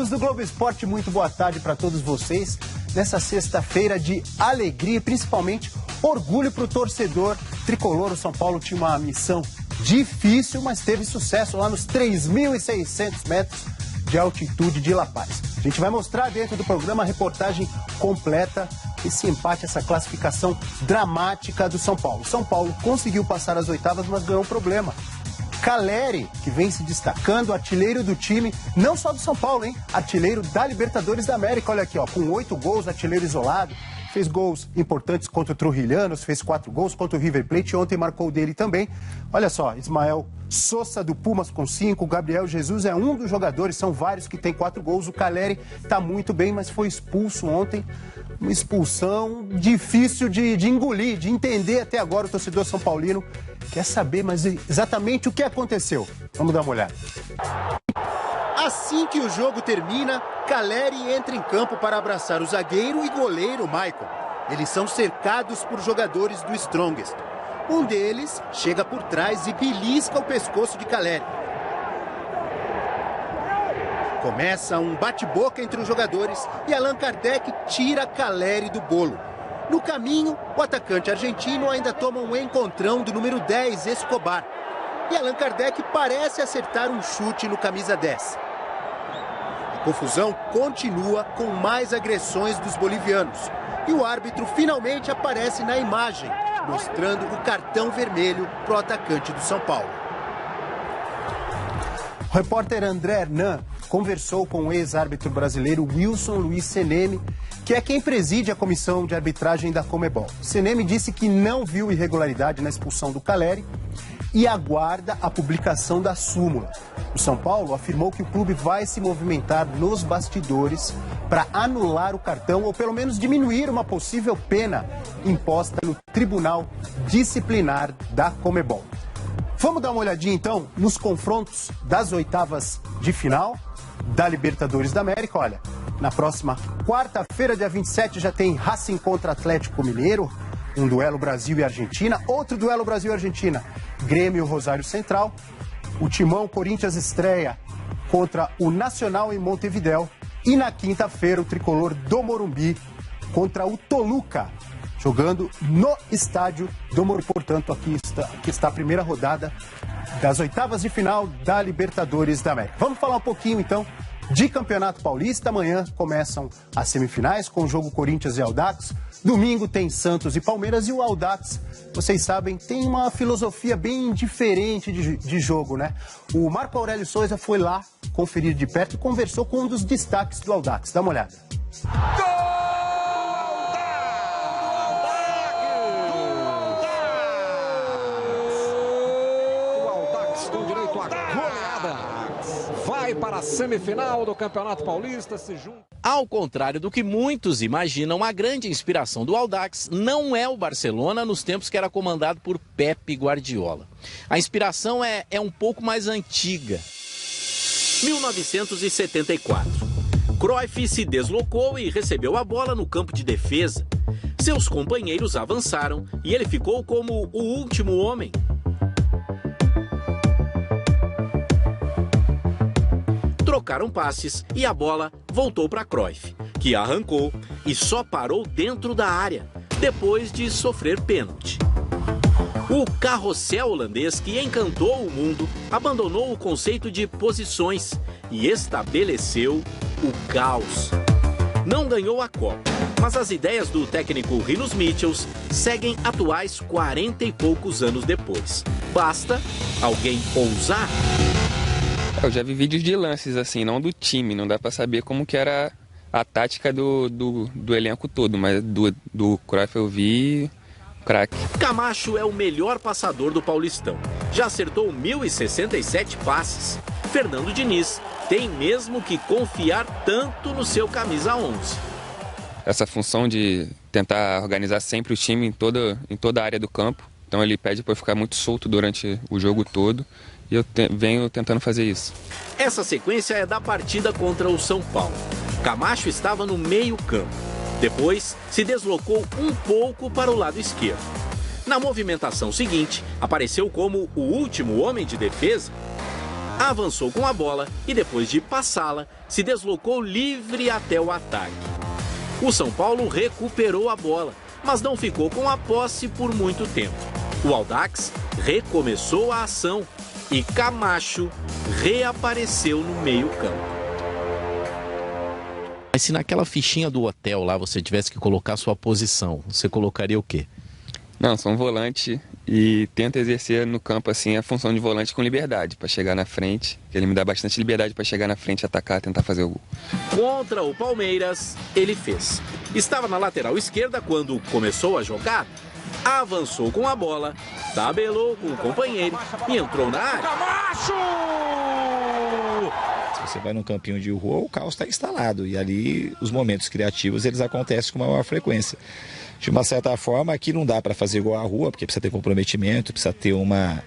Amigos do Globo Esporte, muito boa tarde para todos vocês. Nessa sexta-feira de alegria e principalmente orgulho para o torcedor tricolor. O São Paulo tinha uma missão difícil, mas teve sucesso lá nos 3.600 metros de altitude de La Paz. A gente vai mostrar dentro do programa a reportagem completa, esse empate, essa classificação dramática do São Paulo. São Paulo conseguiu passar as oitavas, mas ganhou um problema. Caleri, que vem se destacando, artilheiro do time, não só do São Paulo, hein? Artilheiro da Libertadores da América, olha aqui, ó, com 8 gols, artilheiro isolado, fez gols importantes contra o Trujillianos, fez 4 gols contra o River Plate, ontem marcou dele também. Olha só, Ismael Sosa do Pumas com 5, Gabriel Jesus é um dos jogadores, são vários que tem 4 gols, o Caleri tá muito bem, mas foi expulso ontem, uma expulsão difícil de engolir, de entender até agora. O torcedor são paulino quer saber, mas exatamente o que aconteceu. Vamos dar uma olhada. Assim que o jogo termina, Caleri entra em campo para abraçar o zagueiro e goleiro Michael. Eles são cercados por jogadores do Strongest. Um deles chega por trás e belisca o pescoço de Caleri. Começa um bate-boca entre os jogadores e Allan Kardec tira Caleri do bolo. No caminho, o atacante argentino ainda toma um encontrão do número 10, Escobar. E Allan Kardec parece acertar um chute no camisa 10. A confusão continua com mais agressões dos bolivianos. E o árbitro finalmente aparece na imagem, mostrando o cartão vermelho para o atacante do São Paulo. O repórter André Hernan conversou com o ex-árbitro brasileiro Wilson Luiz Seneme, que é quem preside a comissão de arbitragem da Conmebol. Seneme disse que não viu irregularidade na expulsão do Caleri e aguarda a publicação da súmula. O São Paulo afirmou que o clube vai se movimentar nos bastidores para anular o cartão ou pelo menos diminuir uma possível pena imposta no Tribunal Disciplinar da Conmebol. Vamos dar uma olhadinha então nos confrontos das oitavas de final da Libertadores da América. Olha, na próxima quarta-feira, dia 27, já tem Racing contra Atlético Mineiro, um duelo Brasil e Argentina, outro duelo Brasil e Argentina, Grêmio Rosário Central, o Timão Corinthians estreia contra o Nacional em Montevidéu e na quinta-feira o tricolor do Morumbi contra o Toluca, jogando no estádio do Morumbi. Portanto, aqui está a primeira rodada das oitavas de final da Libertadores da América. Vamos falar um pouquinho então de Campeonato Paulista. Amanhã começam as semifinais com o jogo Corinthians e Audax. Domingo tem Santos e Palmeiras e o Audax, vocês sabem, tem uma filosofia bem diferente de jogo, né? O Marco Aurélio Souza foi lá conferir de perto e conversou com um dos destaques do Audax. Dá uma olhada. Vai para a semifinal do Campeonato Paulista, se junta. Ao contrário do que muitos imaginam, a grande inspiração do Audax não é o Barcelona nos tempos que era comandado por Pepe Guardiola. A inspiração é um pouco mais antiga. 1974. Cruyff se deslocou e recebeu a bola no campo de defesa. Seus companheiros avançaram e ele ficou como o último homem. Trocaram passes e a bola voltou para Cruyff, que arrancou e só parou dentro da área, depois de sofrer pênalti. O carrossel holandês, que encantou o mundo, abandonou o conceito de posições e estabeleceu o caos. Não ganhou a Copa, mas as ideias do técnico Rinus Michels seguem atuais 40 e poucos anos depois. Basta alguém ousar. Eu já vi vídeos de lances assim, não do time, não dá pra saber como que era a tática do elenco todo, mas do Cruyff eu vi craque. Camacho é o melhor passador do Paulistão, já acertou 1.067 passes. Fernando Diniz tem mesmo que confiar tanto no seu camisa 11. Essa função de tentar organizar sempre o time em toda a área do campo, então ele pede para ficar muito solto durante o jogo todo. E eu venho tentando fazer isso. Essa sequência é da partida contra o São Paulo. Camacho estava no meio-campo. Depois, se deslocou um pouco para o lado esquerdo. Na movimentação seguinte, apareceu como o último homem de defesa. avançou com a bola e depois de passá-la, se deslocou livre até o ataque. O São Paulo recuperou a bola, mas não ficou com a posse por muito tempo. O Audax recomeçou a ação e Camacho reapareceu no meio-campo. Mas se naquela fichinha do hotel lá você tivesse que colocar sua posição, você colocaria o quê? Não, sou um volante e tento exercer no campo assim a função de volante com liberdade, para chegar na frente. Ele me dá bastante liberdade para chegar na frente, atacar, tentar fazer o gol. Contra o Palmeiras, ele fez. Estava na lateral esquerda quando começou a jogar, avançou com a bola, tabelou com o companheiro e entrou na área. Camacho! Se você vai num campinho de rua, o caos está instalado e ali os momentos criativos eles acontecem com maior frequência. De uma certa forma, aqui não dá para fazer igual à rua, porque precisa ter comprometimento, precisa ter uma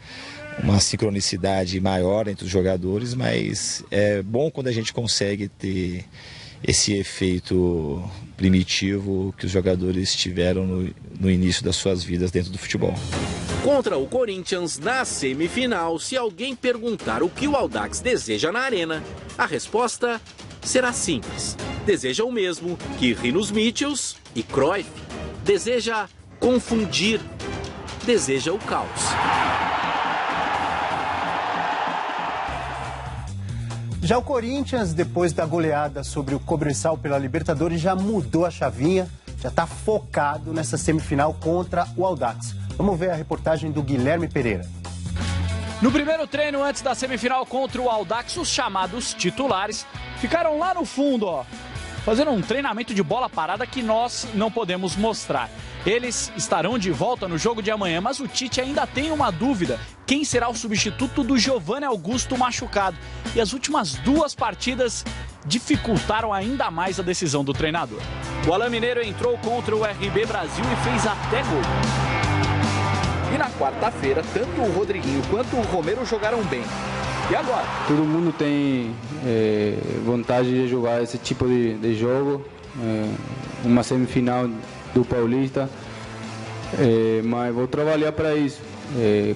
sincronicidade maior entre os jogadores, mas é bom quando a gente consegue ter esse efeito primitivo que os jogadores tiveram no início das suas vidas dentro do futebol. Contra o Corinthians, na semifinal, se alguém perguntar o que o Audax deseja na arena, a resposta será simples. Deseja o mesmo que Rinos Mitchells e Cruyff. Deseja confundir. Deseja o caos. Já o Corinthians, depois da goleada sobre o Cobressal pela Libertadores, já mudou a chavinha, já está focado nessa semifinal contra o Audax. Vamos ver a reportagem do Guilherme Pereira. No primeiro treino antes da semifinal contra o Audax, os chamados titulares ficaram lá no fundo, ó, fazendo um treinamento de bola parada que nós não podemos mostrar. Eles estarão de volta no jogo de amanhã, mas o Tite ainda tem uma dúvida. Quem será o substituto do Giovanni Augusto machucado? E as últimas duas partidas dificultaram ainda mais a decisão do treinador. O Alain Mineiro entrou contra o RB Brasil e fez até gol. E na quarta-feira, tanto o Rodriguinho quanto o Romero jogaram bem. E agora? Todo mundo tem vontade de jogar esse tipo de jogo, uma semifinal do Paulista, mas vou trabalhar para isso.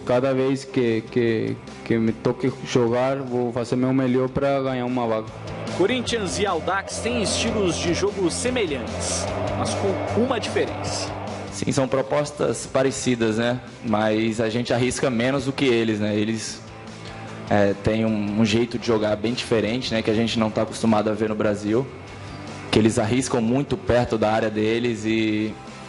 Cada vez que me toque jogar, vou fazer meu melhor para ganhar uma vaga. Corinthians e Audax têm estilos de jogo semelhantes, mas com uma diferença. Sim, são propostas parecidas, né? Mas a gente arrisca menos do que eles, né? Eles têm um jeito de jogar bem diferente, né? Que a gente não está acostumado a ver no Brasil. Que eles arriscam muito perto da área deles,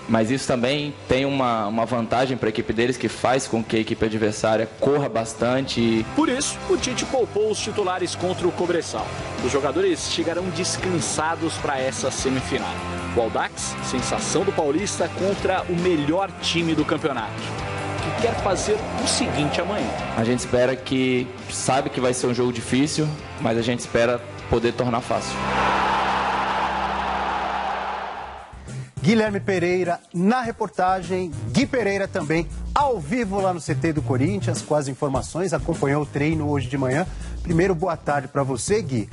mas isso também tem uma vantagem para a equipe deles, que faz com que a equipe adversária corra bastante. Por isso, o Tite poupou os titulares contra o Cobressal. Os jogadores chegarão descansados para essa semifinal. O Audax, sensação do Paulista contra o melhor time do campeonato, que quer fazer o seguinte amanhã. A gente sabe que vai ser um jogo difícil, mas a gente espera poder tornar fácil. Guilherme Pereira na reportagem, Gui Pereira também ao vivo lá no CT do Corinthians com as informações, acompanhou o treino hoje de manhã. Primeiro, boa tarde para você, Gui.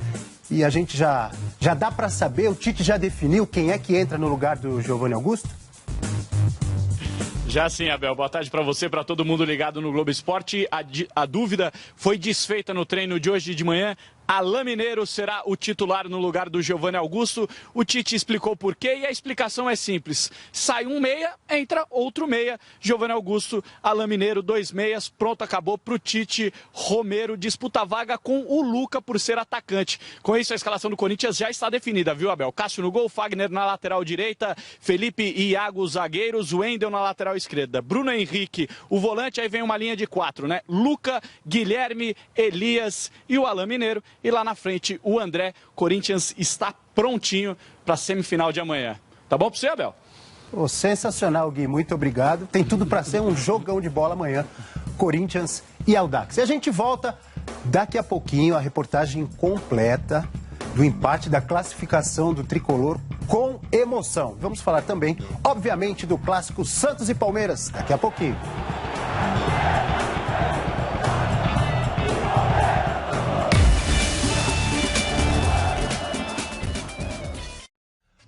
E a gente já dá para saber, o Tite já definiu quem é que entra no lugar do Giovanni Augusto? Já sim, Abel. Boa tarde para você, para todo mundo ligado no Globo Esporte. A dúvida foi desfeita no treino de hoje de manhã. Alain Mineiro será o titular no lugar do Giovanni Augusto. O Tite explicou por quê e a explicação é simples. Sai um meia, entra outro meia. Giovanni Augusto, Alain Mineiro, 2 meias. Pronto, acabou pro Tite. Romero disputa a vaga com o Luca por ser atacante. Com isso, a escalação do Corinthians já está definida, viu, Abel? Cássio no gol, Fagner na lateral direita, Felipe e Iago zagueiros, Wendel na lateral esquerda, Bruno Henrique, o volante, aí vem uma linha de 4, né? Luca, Guilherme, Elias e o Alain Mineiro. E lá na frente, o André. Corinthians está prontinho para a semifinal de amanhã. Tá bom para você, Abel? Oh, sensacional, Gui. Muito obrigado. Tem tudo para ser um jogão de bola amanhã. Corinthians e Audax. E a gente volta daqui a pouquinho, a reportagem completa do empate da classificação do Tricolor com emoção. Vamos falar também, obviamente, do clássico Santos e Palmeiras daqui a pouquinho.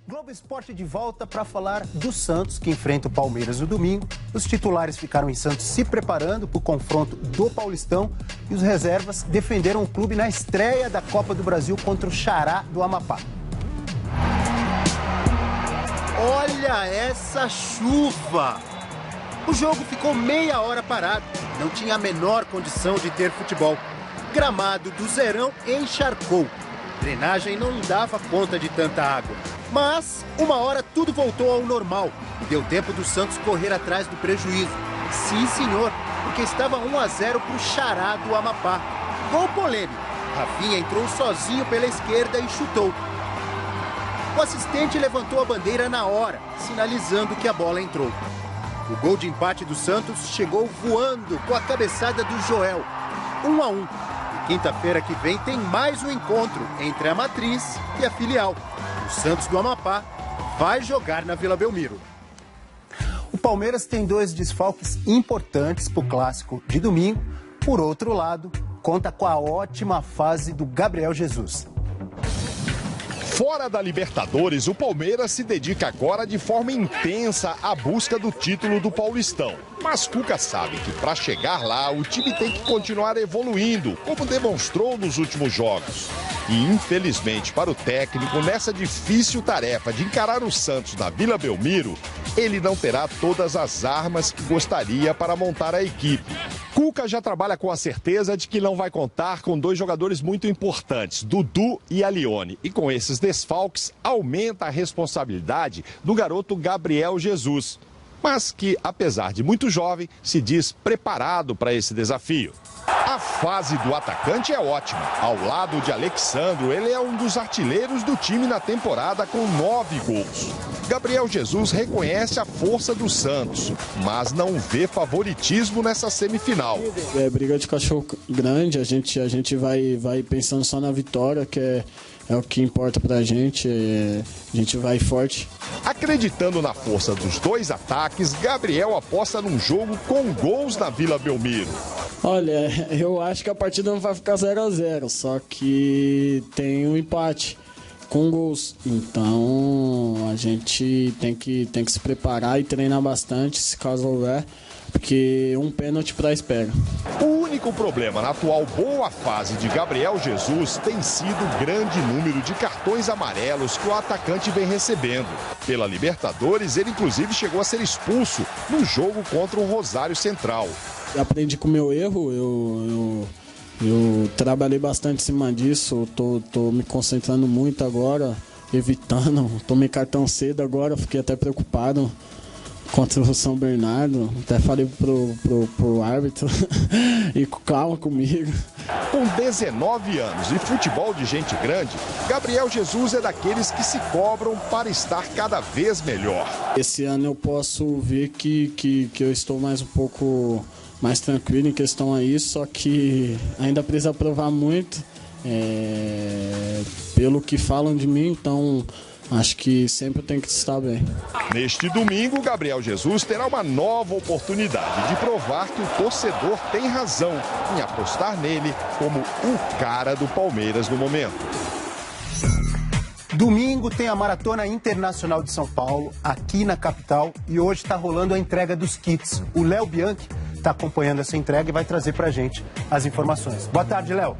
Globo Esporte. Esporte de volta para falar do Santos, que enfrenta o Palmeiras no domingo. Os titulares ficaram em Santos se preparando para o confronto do Paulistão e os reservas defenderam o clube na estreia da Copa do Brasil contra o Xará do Amapá. Olha essa chuva! O jogo ficou meia hora parado, não tinha a menor condição de ter futebol. Gramado do Zerão encharcou. Drenagem não dava conta de tanta água. Mas, uma hora tudo voltou ao normal e deu tempo do Santos correr atrás do prejuízo. Sim, senhor, porque estava 1-0 para o Xará do Amapá. Gol polêmico. Rafinha entrou sozinho pela esquerda e chutou. O assistente levantou a bandeira na hora, sinalizando que a bola entrou. O gol de empate do Santos chegou voando com a cabeçada do Joel. 1-1. E quinta-feira que vem tem mais um encontro entre a matriz e a filial. O Santos do Amapá vai jogar na Vila Belmiro. O Palmeiras tem 2 desfalques importantes para o clássico de domingo. Por outro lado, conta com a ótima fase do Gabriel Jesus. Fora da Libertadores, o Palmeiras se dedica agora de forma intensa à busca do título do Paulistão. Mas Cuca sabe que para chegar lá, o time tem que continuar evoluindo, como demonstrou nos últimos jogos. E infelizmente para o técnico, nessa difícil tarefa de encarar o Santos na Vila Belmiro, ele não terá todas as armas que gostaria para montar a equipe. Cuca já trabalha com a certeza de que não vai contar com 2 jogadores muito importantes, Dudu e Alione. E com esses desfalques, aumenta a responsabilidade do garoto Gabriel Jesus. Mas que, apesar de muito jovem, se diz preparado para esse desafio. A fase do atacante é ótima. Ao lado de Alexandro, ele é um dos artilheiros do time na temporada com 9 gols. Gabriel Jesus reconhece a força do Santos, mas não vê favoritismo nessa semifinal. É briga de cachorro grande, a gente vai pensando só na vitória, que é o que importa pra gente, a gente vai forte. Acreditando na força dos 2 ataques, Gabriel aposta num jogo com gols na Vila Belmiro. Olha, eu acho que a partida não vai ficar 0-0, só que tem um empate com gols. Então a gente tem que se preparar e treinar bastante, se caso houver, porque um pênalti para a espera. O único problema na atual boa fase de Gabriel Jesus tem sido o grande número de cartões amarelos que o atacante vem recebendo. Pela Libertadores, ele inclusive chegou a ser expulso no jogo contra o Rosário Central. Aprendi com o meu erro, eu trabalhei bastante em cima disso, tô me concentrando muito agora, evitando, tomei cartão cedo agora, fiquei até preocupado contra o São Bernardo, até falei pro árbitro e calma comigo. Com 19 anos e futebol de gente grande, Gabriel Jesus é daqueles que se cobram para estar cada vez melhor. Esse ano eu posso ver que eu estou mais um pouco mais tranquilo em questão a isso, só que ainda precisa provar muito pelo que falam de mim, então acho que sempre tem que estar bem. Neste domingo, Gabriel Jesus terá uma nova oportunidade de provar que o torcedor tem razão em apostar nele como o cara do Palmeiras no momento. Domingo tem a Maratona Internacional de São Paulo, aqui na capital, e hoje está rolando a entrega dos kits. O Léo Bianchi está acompanhando essa entrega e vai trazer para a gente as informações. Boa tarde, Léo.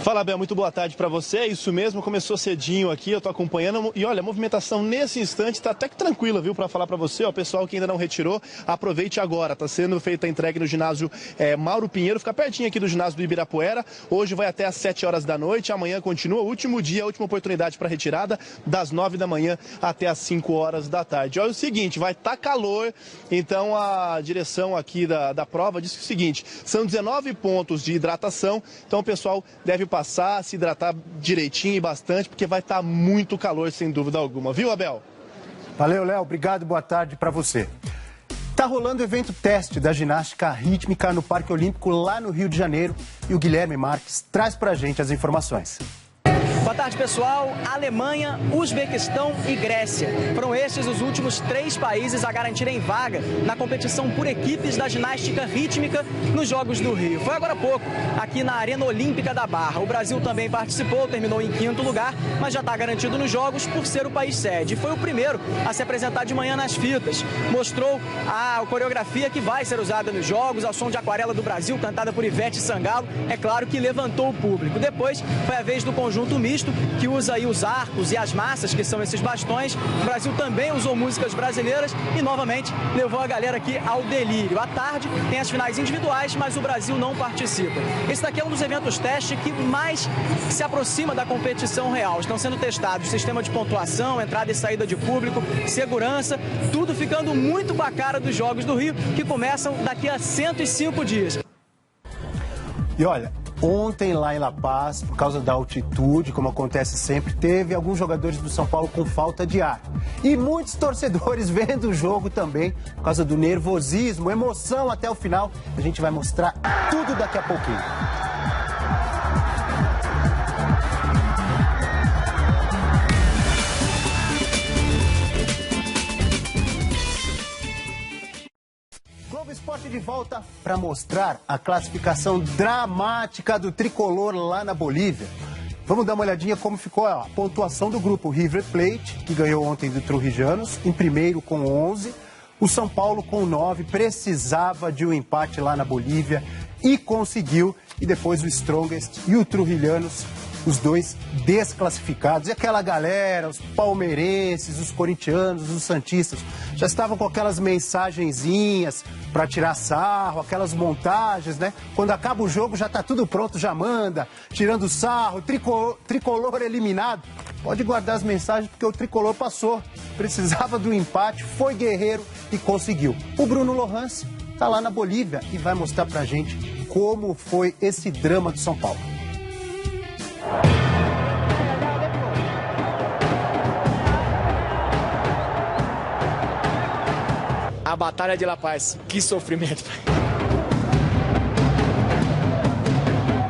Fala, Bel, muito boa tarde para você. É isso mesmo, começou cedinho aqui, eu tô acompanhando. E olha, a movimentação nesse instante tá até que tranquila, viu, para falar para você. Ó, pessoal que ainda não retirou, aproveite agora. Tá sendo feita a entrega no ginásio Mauro Pinheiro, fica pertinho aqui do ginásio do Ibirapuera. Hoje vai até às 7 horas da noite, amanhã continua. O último dia, a última oportunidade para retirada, das 9 da manhã até às 5 horas da tarde. Olha o seguinte, vai estar calor, então a direção aqui da prova diz o seguinte, são 19 pontos de hidratação, então o pessoal deve passar, se hidratar direitinho e bastante, porque vai estar muito calor, sem dúvida alguma. Viu, Abel? Valeu, Léo. Obrigado, boa tarde para você. Tá rolando o evento teste da ginástica rítmica no Parque Olímpico, lá no Rio de Janeiro, e o Guilherme Marques traz pra gente as informações. Boa tarde, pessoal. Alemanha, Uzbequistão e Grécia. Foram estes os últimos 3 países a garantirem vaga na competição por equipes da ginástica rítmica nos Jogos do Rio. Foi agora há pouco, aqui na Arena Olímpica da Barra. O Brasil também participou, terminou em 5º lugar, mas já está garantido nos Jogos por ser o país sede. Foi o primeiro a se apresentar de manhã nas fitas. Mostrou a coreografia que vai ser usada nos Jogos, ao som de Aquarela do Brasil, cantada por Ivete Sangalo. É claro que levantou o público. Depois foi a vez do conjunto misto, que usa aí os arcos e as massas, que são esses bastões. O Brasil também usou músicas brasileiras e, novamente, levou a galera aqui ao delírio. À tarde tem as finais individuais, mas o Brasil não participa. Esse daqui é um dos eventos teste que mais se aproxima da competição real. Estão sendo testados sistema de pontuação, entrada e saída de público, segurança, tudo ficando muito com a cara dos Jogos do Rio, que começam daqui a 105 dias. E olha, ontem lá em La Paz, por causa da altitude, como acontece sempre, teve alguns jogadores do São Paulo com falta de ar. E muitos torcedores vendo o jogo também, por causa do nervosismo, emoção até o final. A gente vai mostrar tudo daqui a pouquinho. Esporte de volta para mostrar a classificação dramática do tricolor lá na Bolívia. Vamos dar uma olhadinha como ficou a pontuação do grupo. River Plate, que ganhou ontem do Trujillanos, em primeiro com 11. O São Paulo com 9, precisava de um empate lá na Bolívia e conseguiu. E depois o Strongest e o Trujillanos, os dois desclassificados. E aquela galera, os palmeirenses, os corintianos, os santistas, já estavam com aquelas mensagenzinhas para tirar sarro, aquelas montagens, né? Quando acaba o jogo já tá tudo pronto, já manda, tirando sarro, tricolor eliminado. Pode guardar as mensagens porque o tricolor passou, precisava do empate, foi guerreiro e conseguiu. O Bruno Lohance tá lá na Bolívia e vai mostrar pra gente como foi esse drama do São Paulo. A Batalha de La Paz, que sofrimento.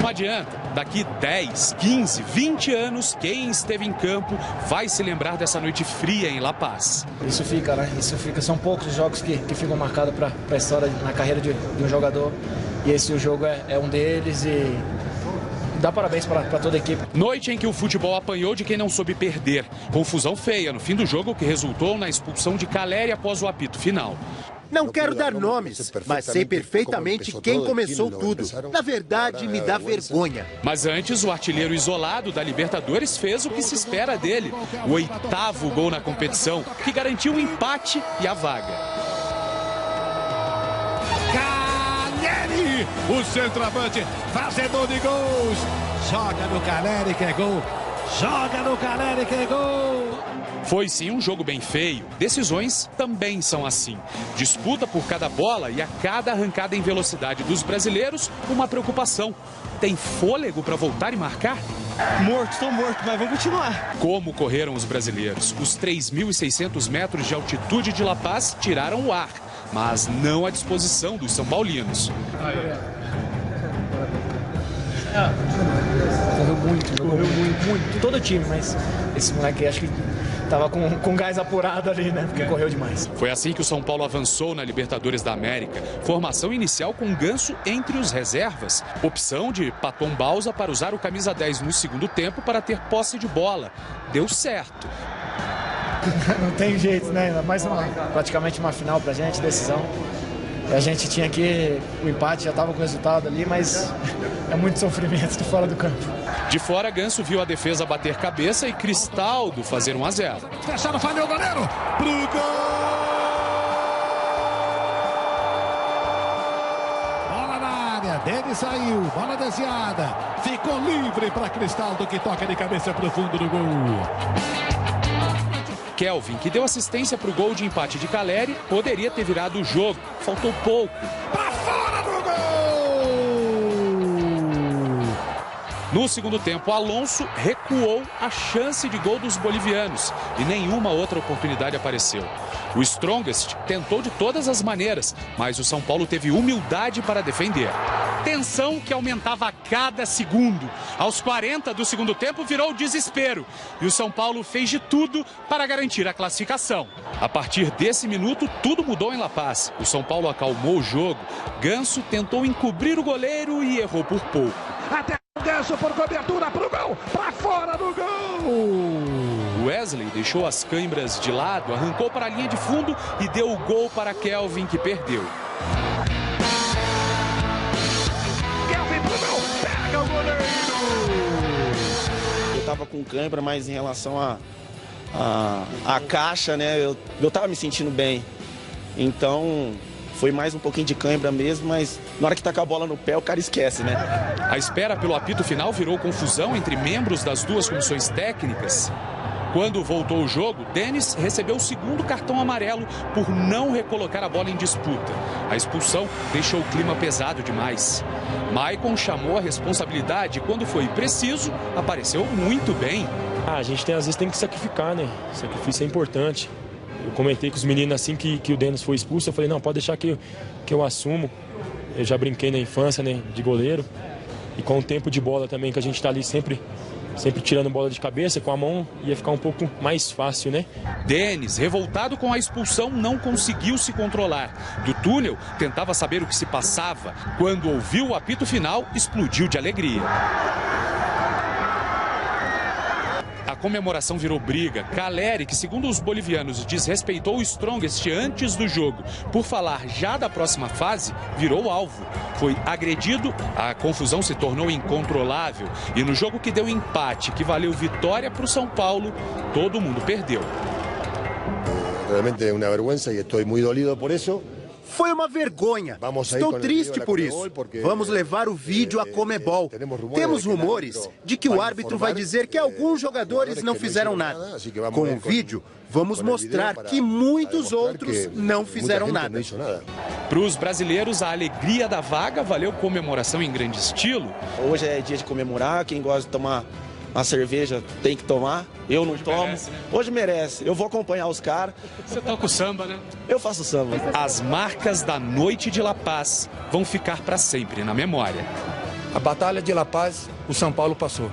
Não adianta, daqui 10, 15, 20 anos, quem esteve em campo vai se lembrar dessa noite fria em La Paz. Isso fica, né? Isso fica. São poucos os jogos que ficam marcados para a história, na carreira de um jogador. E esse jogo é um deles e dá parabéns para toda a equipe. Noite em que o futebol apanhou de quem não soube perder. Confusão feia no fim do jogo que resultou na expulsão de Caleri após o apito final. Não quero dar nomes, mas sei perfeitamente quem começou tudo. Na verdade, me dá vergonha. Mas antes, o artilheiro isolado da Libertadores fez o que se espera dele. O 8º gol na competição, que garantiu o empate e a vaga. Caleri, o centroavante, fazedor de gols. Joga no Caleri que é gol. Joga no Caleri que é gol. Foi sim um jogo bem feio. Decisões também são assim. Disputa por cada bola e a cada arrancada em velocidade dos brasileiros, uma preocupação. Tem fôlego para voltar e marcar? Estou morto, mas vamos continuar. Como correram os brasileiros? Os 3.600 metros de altitude de La Paz tiraram o ar, mas não à disposição dos são paulinos. Correu muito. Todo o time, mas esse moleque acho que tava com gás apurado ali, né? Porque correu demais. Foi assim que o São Paulo avançou na Libertadores da América. Formação inicial com Ganso entre os reservas. Opção de Paton Bausa para usar o camisa 10 no segundo tempo para ter posse de bola. Deu certo. Não tem jeito, né? Mais praticamente uma final pra gente, decisão. E a gente tinha que... O empate já estava com o resultado ali, mas é muito sofrimento de fora do campo. De fora, Ganso viu a defesa bater cabeça e Cristaldo fazer 1-0. Fecharam, falhou o goleiro. Pro gol! Bola na área, dele saiu, bola desviada. Ficou livre para Cristaldo, que toca de cabeça pro fundo do gol. Kelvin, que deu assistência para o gol de empate de Caleri, poderia ter virado o jogo. Faltou pouco. Para fora do gol! No segundo tempo, Alonso recuou a chance de gol dos bolivianos e nenhuma outra oportunidade apareceu. O Strongest tentou de todas as maneiras, mas o São Paulo teve humildade para defender. Tensão que aumentava a cada segundo. Aos 40 do segundo tempo virou desespero e o São Paulo fez de tudo para garantir a classificação. A partir desse minuto, tudo mudou em La Paz. O São Paulo acalmou o jogo. Ganso tentou encobrir o goleiro e errou por pouco. Até o Ganso por cobertura pro gol, pra fora do gol. Wesley deixou as câimbras de lado, arrancou para a linha de fundo e deu o gol para Kelvin, que perdeu. Kelvin pro gol, pega o goleiro. Eu tava com câimbra, mas em relação a caixa, né, eu tava me sentindo bem. Então foi mais um pouquinho de câimbra mesmo, mas na hora que tá com a bola no pé, o cara esquece, né? A espera pelo apito final virou confusão entre membros das duas comissões técnicas. Quando voltou o jogo, Denis recebeu o segundo cartão amarelo por não recolocar a bola em disputa. A expulsão deixou o clima pesado demais. Maicon chamou a responsabilidade e quando foi preciso, apareceu muito bem. A gente às vezes tem que sacrificar, né? Sacrifício é importante. Eu comentei com os meninos assim que o Denis foi expulso, eu falei, não, pode deixar que eu assumo. Eu já brinquei na infância, né, de goleiro. E com o tempo de bola também, que a gente tá ali sempre tirando bola de cabeça, com a mão ia ficar um pouco mais fácil, né? Denis, revoltado com a expulsão, não conseguiu se controlar. Do túnel, tentava saber o que se passava. Quando ouviu o apito final, explodiu de alegria. A comemoração virou briga. Caleri, que segundo os bolivianos desrespeitou o Strongest antes do jogo por falar já da próxima fase, virou alvo. Foi agredido, a confusão se tornou incontrolável e no jogo que deu empate, que valeu vitória para o São Paulo, todo mundo perdeu. Realmente é uma vergonha e estou muito dolido por isso. Foi uma vergonha. Estou triste por isso. Vamos levar o vídeo à Comebol. Temos rumores de que o árbitro vai dizer que alguns jogadores não fizeram nada. Com o vídeo, vamos mostrar que muitos outros não fizeram nada. Para os brasileiros, a alegria da vaga valeu comemoração em grande estilo. Hoje é dia de comemorar, quem gosta de tomar uma cerveja tem que tomar, eu não tomo. Merece, né? Hoje merece, eu vou acompanhar os caras. Você toca o samba, né? Eu faço samba. As marcas da noite de La Paz vão ficar para sempre na memória. A Batalha de La Paz, o São Paulo passou.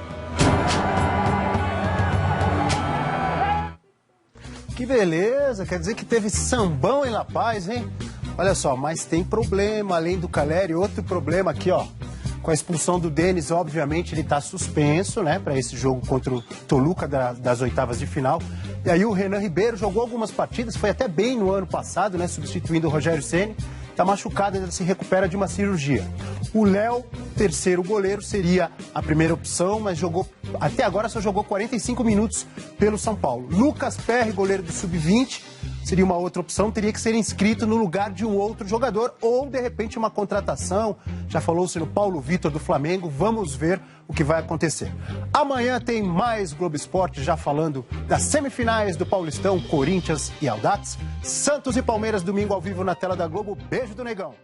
Que beleza, quer dizer que teve sambão em La Paz, hein? Olha só, mas tem problema, além do Caleri, outro problema aqui, ó. Com a expulsão do Denis, obviamente, ele está suspenso, né, para esse jogo contra o Toluca das oitavas de final. E aí o Renan Ribeiro jogou algumas partidas, foi até bem no ano passado, né, substituindo o Rogério Ceni. Está machucado, ainda se recupera de uma cirurgia. O Léo, terceiro goleiro, seria a primeira opção, mas até agora só jogou 45 minutos pelo São Paulo. Lucas Perry, goleiro do Sub-20, seria uma outra opção, teria que ser inscrito no lugar de um outro jogador ou, de repente, uma contratação. Já falou-se no Paulo Vitor do Flamengo, vamos ver o que vai acontecer. Amanhã tem mais Globo Esporte, já falando das semifinais do Paulistão, Corinthians e Audax. Santos e Palmeiras, domingo ao vivo na tela da Globo. Beijo do Negão.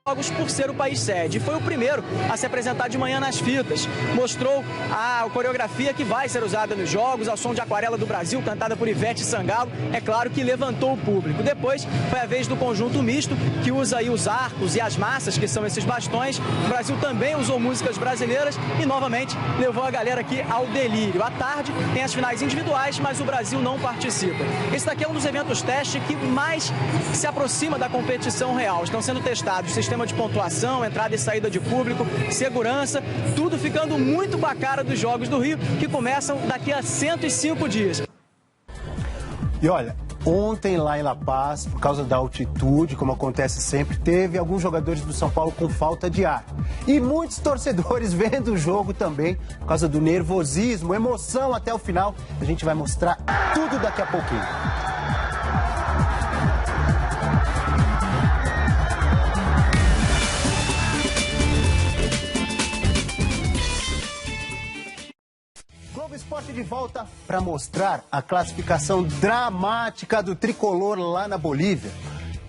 Jogos por ser o país sede. Foi o primeiro a se apresentar de manhã nas fitas. Mostrou a coreografia que vai ser usada nos jogos, ao som de Aquarela do Brasil, cantada por Ivete Sangalo. É claro que levantou o público. Depois foi a vez do conjunto misto, que usa aí os arcos e as massas, que são esses bastões. O Brasil também usou músicas brasileiras e, novamente, levou a galera aqui ao delírio. À tarde tem as finais individuais, mas o Brasil não participa. Esse daqui é um dos eventos teste que mais se aproxima da competição real. Estão sendo testados sistema de pontuação, entrada e saída de público, segurança, tudo ficando muito com a cara dos Jogos do Rio, que começam daqui a 105 dias. E olha, ontem lá em La Paz, por causa da altitude, como acontece sempre, teve alguns jogadores do São Paulo com falta de ar. E muitos torcedores vendo o jogo também, por causa do nervosismo, emoção até o final. A gente vai mostrar tudo daqui a pouquinho. Esporte de volta para mostrar a classificação dramática do tricolor lá na Bolívia.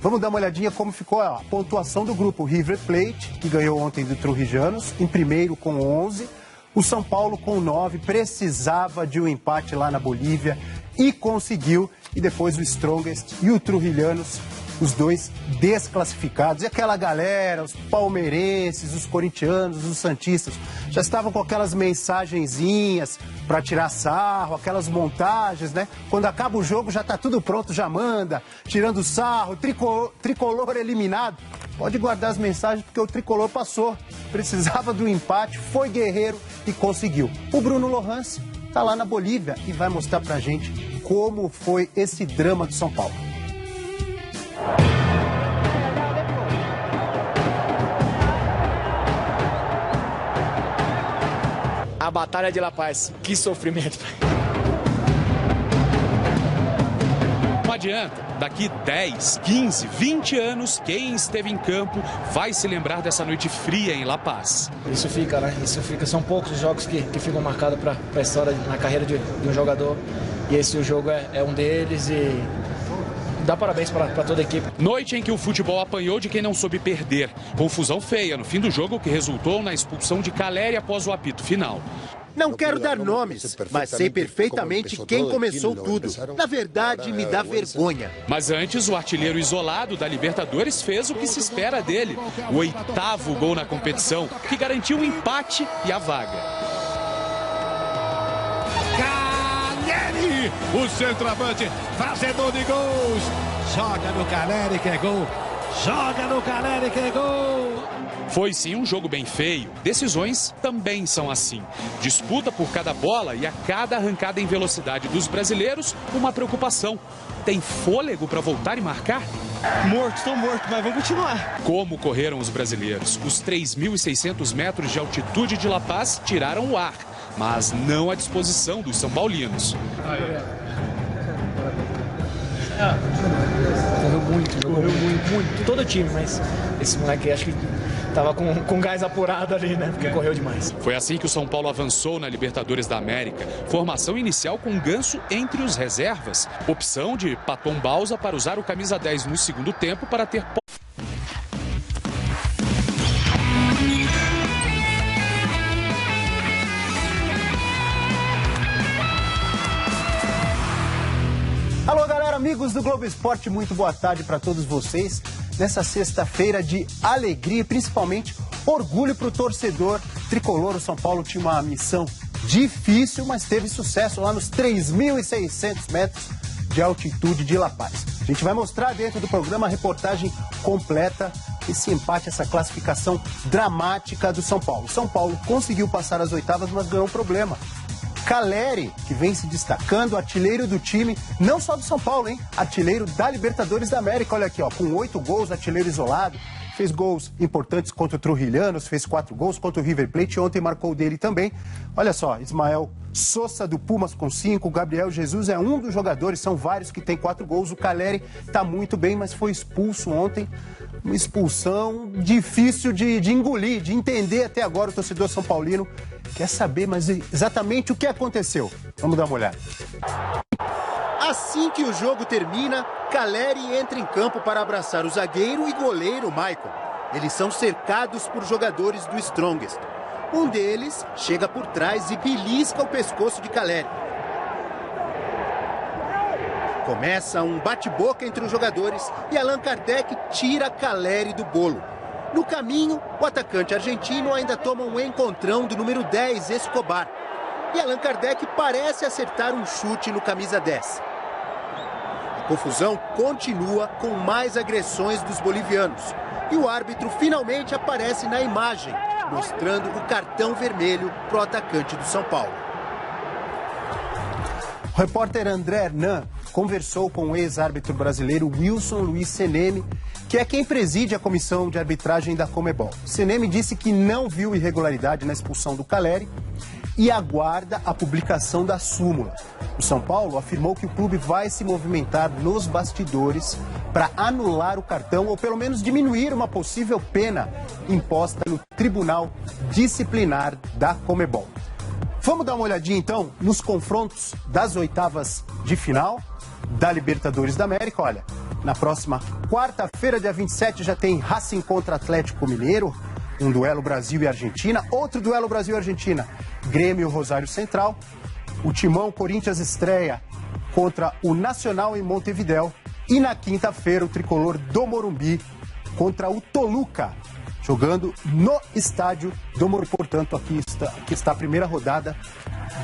Vamos dar uma olhadinha como ficou a pontuação do grupo. River Plate, que ganhou ontem do Trujillanos, em primeiro com 11. O São Paulo, com 9, precisava de um empate lá na Bolívia e conseguiu. E depois o Strongest e o Trujilhanos, os dois desclassificados. E aquela galera, os palmeirenses, os corintianos, os santistas, já estavam com aquelas mensagenzinhas para tirar sarro, aquelas montagens, né? Quando acaba o jogo já tá tudo pronto, já manda, tirando sarro, tricolor eliminado. Pode guardar as mensagens porque o tricolor passou. Precisava do empate, foi guerreiro e conseguiu. O Bruno Lohans tá lá na Bolívia e vai mostrar pra gente como foi esse drama do São Paulo. A Batalha de La Paz, que sofrimento. Não adianta. Daqui 10, 15, 20 anos, quem esteve em campo vai se lembrar dessa noite fria em La Paz. Isso fica, né? Isso fica. São poucos os jogos que ficam marcados para a história, na carreira de um jogador. E esse jogo é um deles e dá parabéns para toda a equipe. Noite em que o futebol apanhou de quem não soube perder. Confusão feia no fim do jogo que resultou na expulsão de Caleri após o apito final. Não quero dar nomes, mas sei perfeitamente quem começou tudo. Na verdade, me dá vergonha. Mas antes, o artilheiro isolado da Libertadores fez o que se espera dele. O 8º gol na competição, que garantiu o empate e a vaga. Caleri, o centroavante, fazedor de gols. Joga no Caleri que é gol. Joga no Caleri que é gol. Foi sim um jogo bem feio. Decisões também são assim. Disputa por cada bola e a cada arrancada em velocidade dos brasileiros, uma preocupação. Tem fôlego para voltar e marcar? Estou morto, mas vamos continuar. Como correram os brasileiros? Os 3.600 metros de altitude de La Paz tiraram o ar, mas não à disposição dos são paulinos. Correu muito. Todo time, mas esse moleque acho que tava com gás apurado ali, né? Porque correu demais. Foi assim que o São Paulo avançou na Libertadores da América. Formação inicial com Ganso entre os reservas. Opção de Paton Bausa para usar o camisa 10 no segundo tempo para ter... Alô, galera, amigos do Globo Esporte, muito boa tarde para todos vocês. Nessa sexta-feira de alegria e principalmente orgulho para o torcedor tricolor. O São Paulo tinha uma missão difícil, mas teve sucesso lá nos 3.600 metros de altitude de La Paz. A gente vai mostrar dentro do programa a reportagem completa, esse empate, essa classificação dramática do São Paulo. São Paulo conseguiu passar as oitavas, mas ganhou um problema. Caleri, que vem se destacando, artilheiro do time, não só do São Paulo, hein? Artilheiro da Libertadores da América, olha aqui, ó, com 8 gols, artilheiro isolado, fez gols importantes contra o Trujilhanos, fez 4 gols contra o River Plate, ontem marcou o dele também. Olha só, Ismael Sosa do Pumas com 5, Gabriel Jesus é um dos jogadores, são vários que tem 4 gols, o Caleri tá muito bem, mas foi expulso ontem. Uma expulsão difícil de engolir, de entender até agora. O torcedor são paulino quer saber mas exatamente o que aconteceu. Vamos dar uma olhada. Assim que o jogo termina, Caleri entra em campo para abraçar o zagueiro e goleiro Maicon. Eles são cercados por jogadores do Strongest. Um deles chega por trás e belisca o pescoço de Caleri. Começa um bate-boca entre os jogadores e Allan Kardec tira Caleri do bolo. No caminho, o atacante argentino ainda toma um encontrão do número 10, Escobar. E Allan Kardec parece acertar um chute no camisa 10. A confusão continua com mais agressões dos bolivianos. E o árbitro finalmente aparece na imagem, mostrando o cartão vermelho para o atacante do São Paulo. O repórter André Hernan conversou com o ex-árbitro brasileiro Wilson Luiz Seneme, que é quem preside a comissão de arbitragem da Comebol. Seneme disse que não viu irregularidade na expulsão do Caleri e aguarda a publicação da súmula. O São Paulo afirmou que o clube vai se movimentar nos bastidores para anular o cartão ou pelo menos diminuir uma possível pena imposta pelo Tribunal Disciplinar da Comebol. Vamos dar uma olhadinha então nos confrontos das oitavas de final da Libertadores da América. Olha, na próxima quarta-feira, dia 27, já tem Racing contra Atlético Mineiro, um duelo Brasil e Argentina, outro duelo Brasil e Argentina, Grêmio e Rosário Central, o Timão Corinthians estreia contra o Nacional em Montevidéu e na quinta-feira o tricolor do Morumbi contra o Toluca, jogando no estádio do Morumbi. Portanto, aqui está a primeira rodada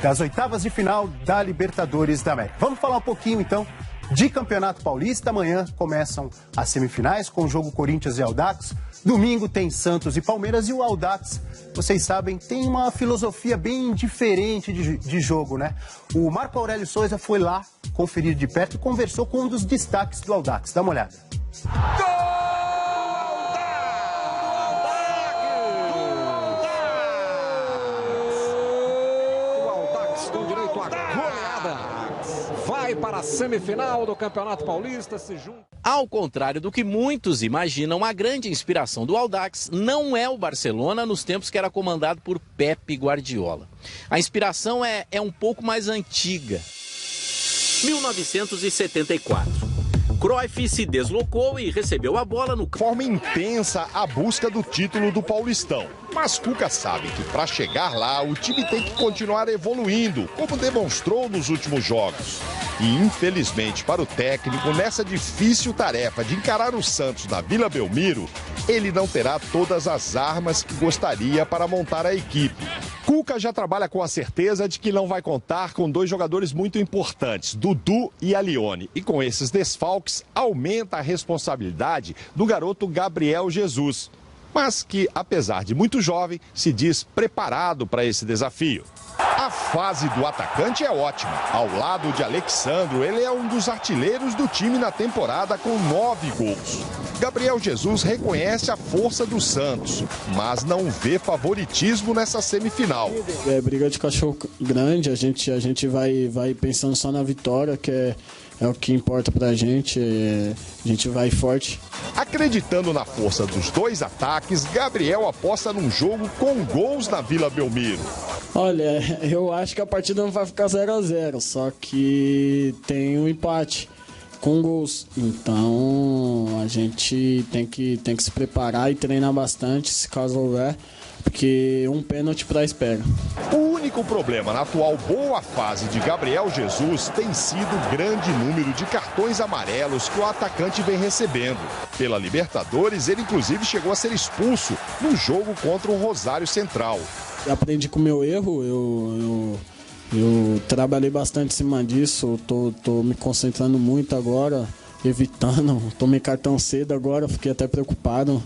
das oitavas de final da Libertadores da América. Vamos falar um pouquinho então de Campeonato Paulista. Amanhã começam as semifinais com o jogo Corinthians e Audax. Domingo tem Santos e Palmeiras e o Audax, vocês sabem, tem uma filosofia bem diferente de jogo, né? O Marco Aurélio Souza foi lá conferir de perto e conversou com um dos destaques do Audax. Dá uma olhada. O Audax com direito à goleada. Vai para a semifinal do Campeonato Paulista, se junta. Ao contrário do que muitos imaginam, a grande inspiração do Audax não é o Barcelona nos tempos que era comandado por Pepe Guardiola. A inspiração é um pouco mais antiga. 1974. Cruyff se deslocou e recebeu a bola no... Forma intensa a busca do título do Paulistão. Mas Cuca sabe que para chegar lá o time tem que continuar evoluindo, como demonstrou nos últimos jogos. E infelizmente para o técnico, nessa difícil tarefa de encarar o Santos na Vila Belmiro, ele não terá todas as armas que gostaria para montar a equipe. Cuca já trabalha com a certeza de que não vai contar com dois jogadores muito importantes, Dudu e Alione. E com esses desfalques, aumenta a responsabilidade do garoto Gabriel Jesus. Mas que, apesar de muito jovem, se diz preparado para esse desafio. A fase do atacante é ótima. Ao lado de Alexandro, ele é um dos artilheiros do time na temporada com 9 gols. Gabriel Jesus reconhece a força do Santos, mas não vê favoritismo nessa semifinal. É briga de cachorro grande, a gente vai pensando só na vitória, que é o que importa pra gente, a gente vai forte. Acreditando na força dos dois ataques, Gabriel aposta num jogo com gols na Vila Belmiro. Olha, eu acho que a partida não vai ficar 0-0, só que tem um empate com gols. Então a gente tem que se preparar e treinar bastante, se caso houver, porque um pênalti para a espera. O único problema na atual boa fase de Gabriel Jesus tem sido o grande número de cartões amarelos que o atacante vem recebendo. Pela Libertadores, ele inclusive chegou a ser expulso no jogo contra o Rosário Central. Aprendi com o meu erro, eu trabalhei bastante em cima disso, tô me concentrando muito agora, evitando, tomei cartão cedo agora, fiquei até preocupado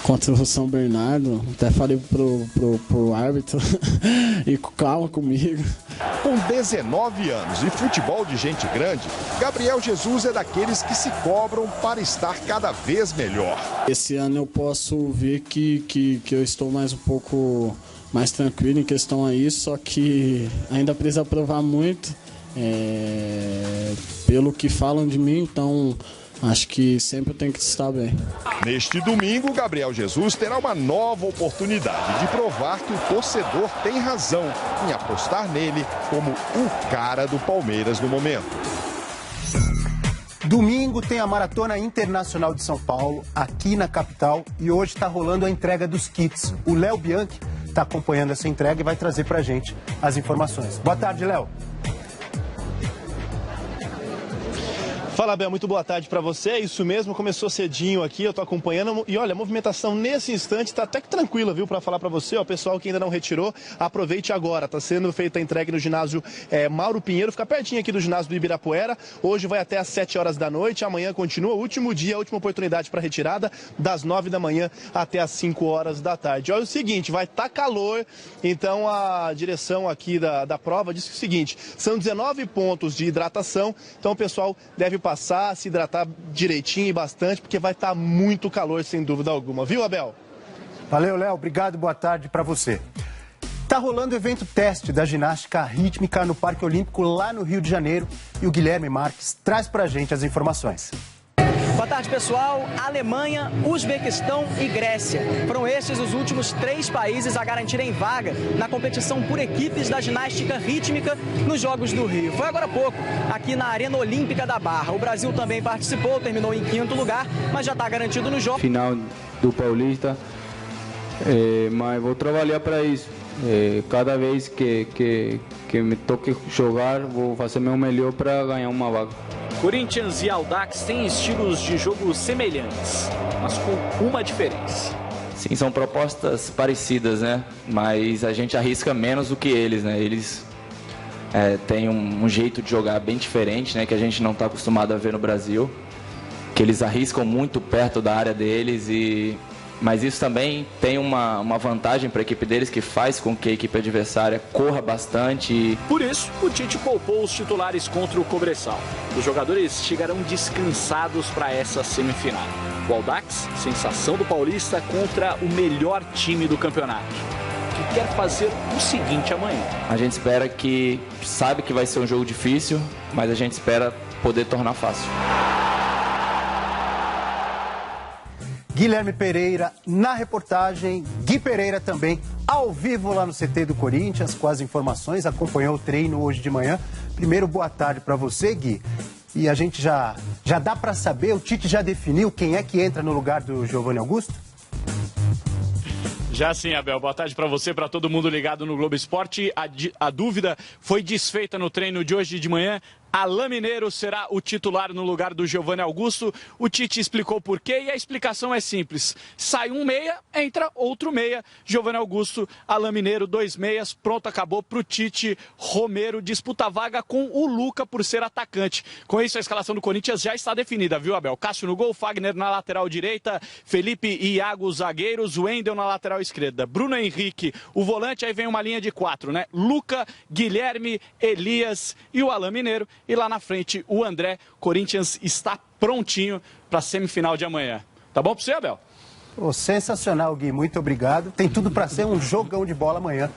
contra o São Bernardo, até falei pro árbitro e calma comigo. Com 19 anos e futebol de gente grande, Gabriel Jesus é daqueles que se cobram para estar cada vez melhor. Esse ano eu posso ver que eu estou mais um pouco mais tranquilo em questão a isso, só que ainda precisa provar muito pelo que falam de mim, então acho que sempre tem que estar bem. Neste domingo, Gabriel Jesus terá uma nova oportunidade de provar que o torcedor tem razão em apostar nele como o cara do Palmeiras no momento. Domingo tem a Maratona Internacional de São Paulo, aqui na capital, e hoje está rolando a entrega dos kits. O Léo Bianchi está acompanhando essa entrega e vai trazer para a gente as informações. Boa tarde, Léo. Fala, Bel, muito boa tarde para você. Isso mesmo, começou cedinho aqui, eu tô acompanhando. E olha, a movimentação nesse instante tá até que tranquila, viu, para falar para você. Ó, pessoal que ainda não retirou, aproveite agora. Tá sendo feita a entrega no ginásio Mauro Pinheiro, fica pertinho aqui do ginásio do Ibirapuera. Hoje vai até às 7 horas da noite, amanhã continua. Último dia, última oportunidade para retirada, das 9 da manhã até às 5 horas da tarde. Olha o seguinte, vai estar calor, então a direção aqui da prova disse o seguinte, são 19 pontos de hidratação, então o pessoal deve passar, se hidratar direitinho e bastante, porque vai estar muito calor, sem dúvida alguma. Viu, Abel? Valeu, Léo. Obrigado, boa tarde para você. Tá rolando o evento teste da ginástica rítmica no Parque Olímpico, lá no Rio de Janeiro, e o Guilherme Marques traz pra gente as informações. Boa tarde, pessoal. Alemanha, Uzbequistão e Grécia. Foram esses os últimos 3 países a garantirem vaga na competição por equipes da ginástica rítmica nos Jogos do Rio. Foi agora há pouco, aqui na Arena Olímpica da Barra. O Brasil também participou, terminou em 5º lugar, mas já está garantido no jogo. Final do Paulista. Mas vou trabalhar para isso. Cada vez que me toque jogar, vou fazer meu melhor para ganhar uma vaga. Corinthians e Audax têm estilos de jogo semelhantes, mas com uma diferença. Sim, são propostas parecidas, né? Mas a gente arrisca menos do que eles, né? Eles têm um jeito de jogar bem diferente, né? Que a gente não está acostumado a ver no Brasil. Que eles arriscam muito perto da área deles mas isso também tem uma vantagem para a equipe deles, que faz com que a equipe adversária corra bastante. Por isso, o Tite poupou os titulares contra o Cobresal. Os jogadores chegarão descansados para essa semifinal. O Audax, sensação do Paulista, contra o melhor time do campeonato, que quer fazer o seguinte amanhã. A gente sabe que vai ser um jogo difícil, mas a gente espera poder tornar fácil. Guilherme Pereira na reportagem, Gui Pereira também ao vivo lá no CT do Corinthians com as informações, acompanhou o treino hoje de manhã. Primeiro, boa tarde para você, Gui. E a gente já dá para saber, o Tite já definiu quem é que entra no lugar do Giovanni Augusto? Já sim, Abel. Boa tarde para você, para todo mundo ligado no Globo Esporte. A dúvida foi desfeita no treino de hoje de manhã. Alain Mineiro será o titular no lugar do Giovanni Augusto. O Tite explicou por quê e a explicação é simples. Sai um meia, entra outro meia. Giovanni Augusto, Alain Mineiro, 2 meias. Pronto, acabou pro Tite. Romero disputa a vaga com o Luca por ser atacante. Com isso, a escalação do Corinthians já está definida, viu, Abel? Cássio no gol, Fagner na lateral direita, Felipe e Iago zagueiros, Wendel na lateral esquerda, Bruno Henrique, o volante, aí vem uma linha de 4, né? Luca, Guilherme, Elias e o Alain Mineiro. E lá na frente, o André. Corinthians está prontinho para a semifinal de amanhã. Tá bom para você, Abel? Oh, sensacional, Gui. Muito obrigado. Tem tudo para ser um jogão de bola amanhã.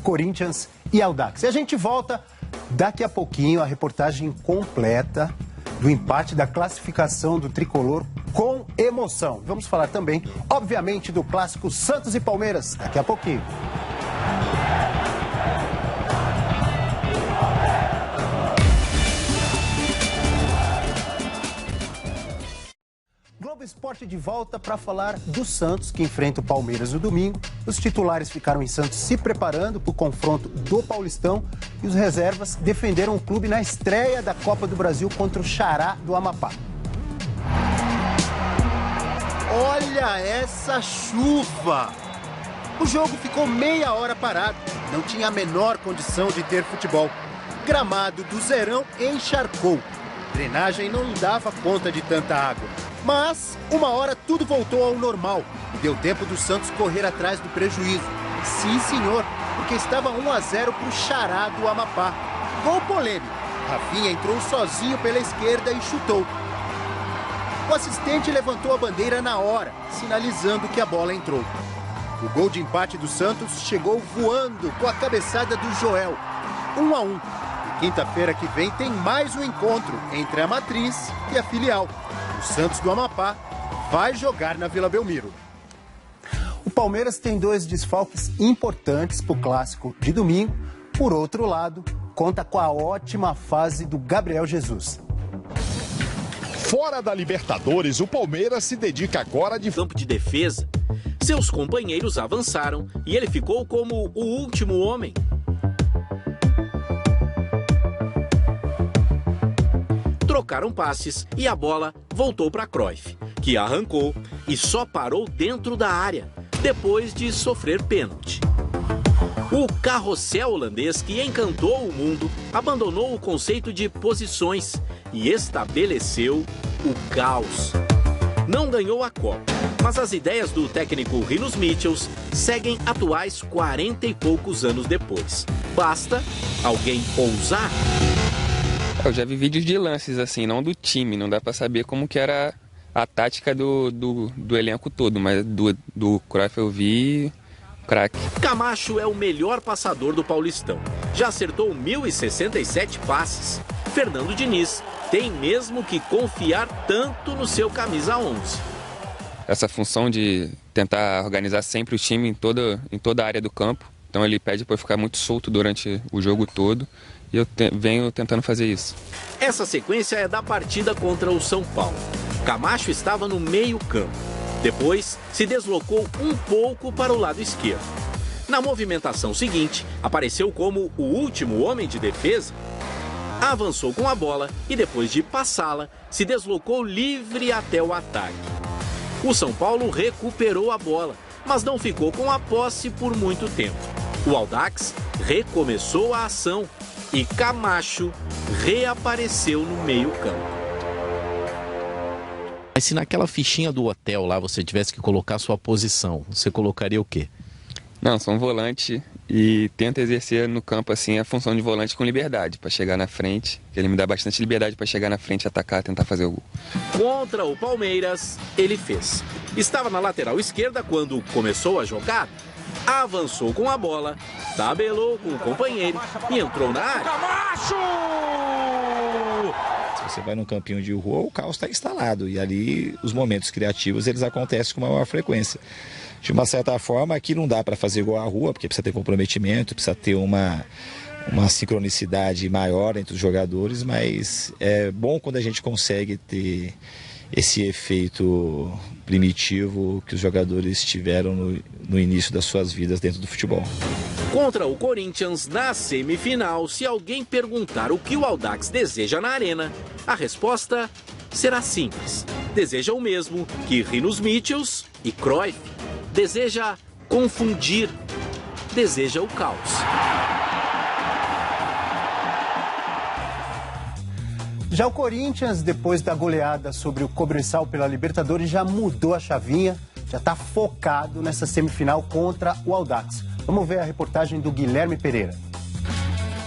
Corinthians e Audax. E a gente volta daqui a pouquinho, a reportagem completa do empate da classificação do Tricolor com emoção. Vamos falar também, obviamente, do clássico Santos e Palmeiras daqui a pouquinho. Globo Esporte de volta para falar do Santos, que enfrenta o Palmeiras no domingo. Os titulares ficaram em Santos se preparando para o confronto do Paulistão e os reservas defenderam o clube na estreia da Copa do Brasil contra o Xará do Amapá. Olha essa chuva! O jogo ficou meia hora parado, não tinha a menor condição de ter futebol. Gramado do Zerão encharcou. Drenagem não dava conta de tanta água. Mas, uma hora tudo voltou ao normal e deu tempo do Santos correr atrás do prejuízo. Sim, senhor, porque estava 1-0 para o Xará do Amapá. Gol polêmico. Rafinha entrou sozinho pela esquerda e chutou. O assistente levantou a bandeira na hora, sinalizando que a bola entrou. O gol de empate do Santos chegou voando com a cabeçada do Joel. 1-1. Quinta-feira que vem tem mais um encontro entre a matriz e a filial. O Santos do Amapá vai jogar na Vila Belmiro. O Palmeiras tem 2 desfalques importantes para o clássico de domingo. Por outro lado, conta com a ótima fase do Gabriel Jesus. Fora da Libertadores, o Palmeiras se dedica agora de campo de defesa. Seus companheiros avançaram e ele ficou como o último homem. Trocaram passes e a bola voltou para Cruyff, que arrancou e só parou dentro da área, depois de sofrer pênalti. O carrossel holandês, que encantou o mundo, abandonou o conceito de posições e estabeleceu o caos. Não ganhou a Copa, mas as ideias do técnico Rinus Michels seguem atuais 40 e poucos anos depois. Basta alguém ousar. Eu já vi vídeos de lances assim, não do time, não dá pra saber como que era a tática do elenco todo, mas do Cruyff eu vi craque. Camacho é o melhor passador do Paulistão, já acertou 1.067 passes. Fernando Diniz tem mesmo que confiar tanto no seu camisa 11. Essa função de tentar organizar sempre o time em toda a área do campo, então ele pede para ficar muito solto durante o jogo todo. E eu venho tentando fazer isso. Essa sequência é da partida contra o São Paulo. Camacho estava no meio-campo. Depois, se deslocou um pouco para o lado esquerdo. Na movimentação seguinte, apareceu como o último homem de defesa. Avançou com a bola e, depois de passá-la, se deslocou livre até o ataque. O São Paulo recuperou a bola, mas não ficou com a posse por muito tempo. O Audax recomeçou a ação e Camacho reapareceu no meio-campo. Mas se naquela fichinha do hotel lá você tivesse que colocar a sua posição, você colocaria o quê? Não, sou um volante e tento exercer no campo assim a função de volante com liberdade, para chegar na frente, que ele me dá bastante liberdade para chegar na frente, atacar, tentar fazer o gol. Contra o Palmeiras, ele fez. Estava na lateral esquerda quando começou a jogar, avançou com a bola, tabelou com o companheiro e entrou na área. Camacho! Se você vai num campinho de rua, o caos está instalado e ali os momentos criativos eles acontecem com maior frequência. De uma certa forma, aqui não dá para fazer igual à rua, porque precisa ter comprometimento, precisa ter uma sincronicidade maior entre os jogadores, mas é bom quando a gente consegue ter esse efeito primitivo que os jogadores tiveram no início das suas vidas dentro do futebol. Contra o Corinthians, na semifinal, se alguém perguntar o que o Audax deseja na arena, a resposta será simples. Deseja o mesmo que Rinos Mitchells e Cruyff. Deseja confundir. Deseja o caos. Já o Corinthians, depois da goleada sobre o Cobresal pela Libertadores, já mudou a chavinha, já está focado nessa semifinal contra o Audax. Vamos ver a reportagem do Guilherme Pereira.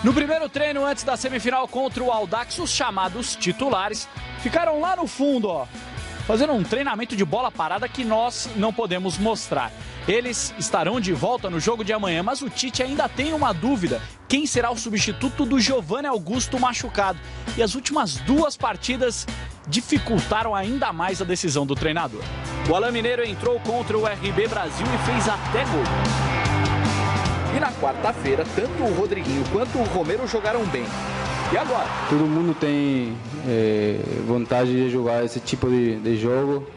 No primeiro treino antes da semifinal contra o Audax, os chamados titulares ficaram lá no fundo, ó, fazendo um treinamento de bola parada que nós não podemos mostrar. Eles estarão de volta no jogo de amanhã, mas o Tite ainda tem uma dúvida. Quem será o substituto do Giovanni Augusto machucado? E as últimas 2 partidas dificultaram ainda mais a decisão do treinador. O Alain Mineiro entrou contra o RB Brasil e fez até gol. E na quarta-feira, tanto o Rodriguinho quanto o Romero jogaram bem. E agora? Todo mundo tem vontade de jogar esse tipo de jogo.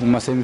Uma semifinal